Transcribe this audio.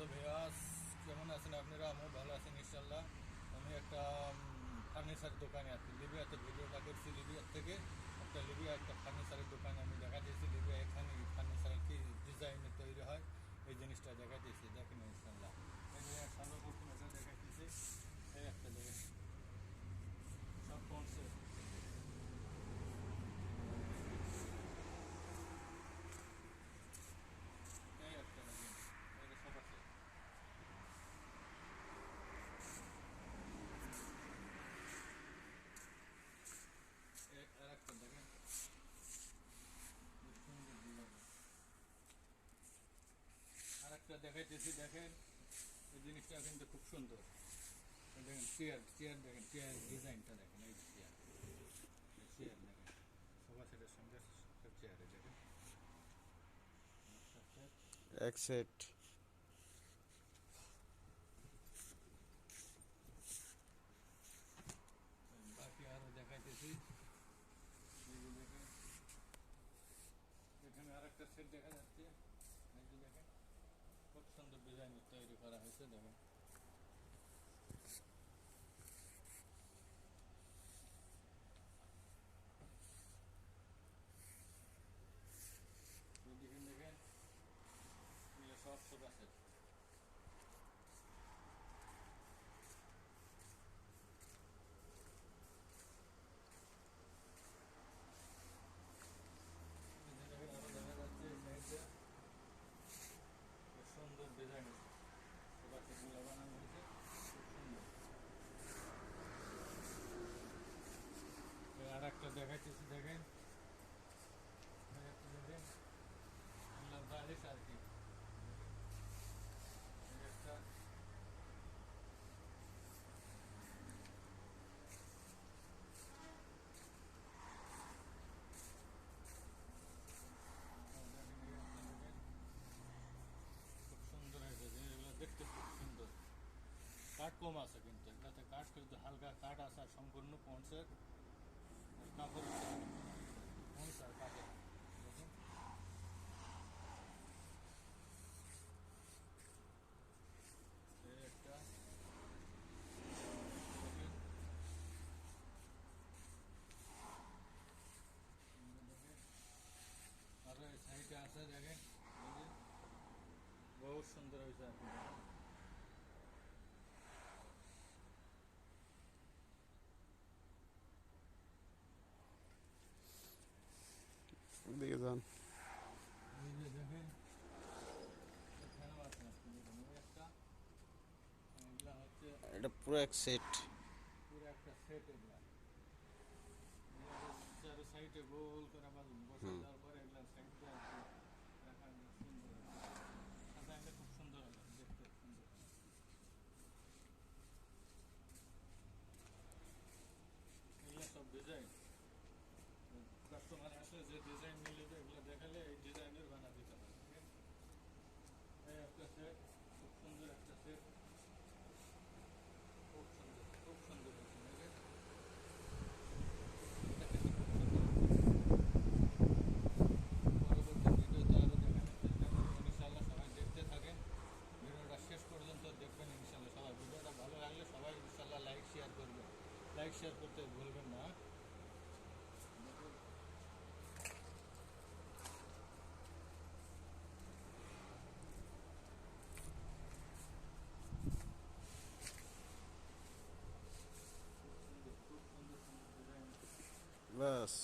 Hello viewers, কেমন আছেন আপনারা? আমিও ভালো আছেন ইনশাল্লাহ। আমি একটা ফার্নিচার দোকানে আছি, লিবিয়াতে ভিডিওটা করছি। লিবিয়ার থেকে একটা ফার্নিচারের দোকানে আমি দেখা দিয়েছি। লিবিয়া এখানে ফার্নিচারের কি ডিজাইনে তৈরি হয় এই জিনিসটা দেখা দিয়েছি। দেখেন ইনশাল্লাহ, এই যে সর্বপ্রথম এটা দেখাইতেছি। এই একটা দেখেন, সব কনসেপ্ট। এই একটা দেখেন, এটা সব আছে। আর একটা দেখেন, খুব সুন্দর ডিজাইন। আর একটা দেখাইতেছি, দেখেন এই জিনিসটা কিন্তু খুব সুন্দর। দেখেন চেয়ার দেখেন, চেয়ার ডিজাইনটা দেখেন। এই চেয়ার দেখেন, সোফা সেটের সঙ্গে চেয়ারে দেখেন এক সেট। বাকি আরও দেখাইতেছি। এই যে দেখেন, এখানে আর একটা সেট দেখা যাচ্ছে। এই যে দেখেন, খুব সুন্দর ডিজাইন তৈরি করা হয়েছে। দেখেন দেখেন দেখেন, এগুলো সব সোফা সেট। দেখেন আরও দেখা যাচ্ছে সাইডে সুন্দর ডিজাইন সোফা সেটগুলো বানানো হয়েছে, খুব সুন্দর। আর একটা দেখাইতেছি, দেখেন দেখেন বালিশ আর কি। একটা খুব সুন্দর হয়েছে, এগুলো দেখতে খুব সুন্দর। কাঠ কম আছে কিন্তু এগুলোতে, কাঠ কিন্তু হালকা কাঠ আছে, আর সম্পূর্ণ পন্সের কাপড় পন্স আর কাপড়। দেখুন এই একটা দেখেন, দেখেন আরো এই সাইডে আছে। দেখেন এই যে বহুত সুন্দর হয়েছে আর কি। দিকে যান। এই যে দেখেন এখানেও আছে দেখুন, এই একটা, এগুলা হচ্ছে এটা পুরো এক সেট। পুরো একটা সেট। এগুলা চারো সাইডে গোল করে বসে দেওয়ার পরে এগুলা সাইড দিয়ে রাখা সুন্দর সাজাইলে খুব সুন্দর হবে, দেখতে সুন্দর। এগুলা সব ডিজাইন, কাস্টমার আসলে যে ডিজাইন নিলে এগুলো দেখালে এই ডিজাইনের বানা দিতে হবে। এই একটা সেট, খুব সুন্দর একটা সেট, খুব সুন্দর, খুব সুন্দর হয়েছে। পরবর্তী ভিডিওতে আরও দেখানোর চেষ্টা করবো ইনশাল্লাহ। সবাই দেখতে থাকেন, ভিডিওটা শেষ পর্যন্ত দেখবেন ইনশাল্লাহ। সবাই ভিডিওটা ভালো লাগলে সবাই ইনশাল্লাহ লাইক শেয়ার করবেন, লাইক শেয়ার করতে ভুলবেন না। খুব সুন্দর সুন্দর সুন্দর ডিজাইন। বাস।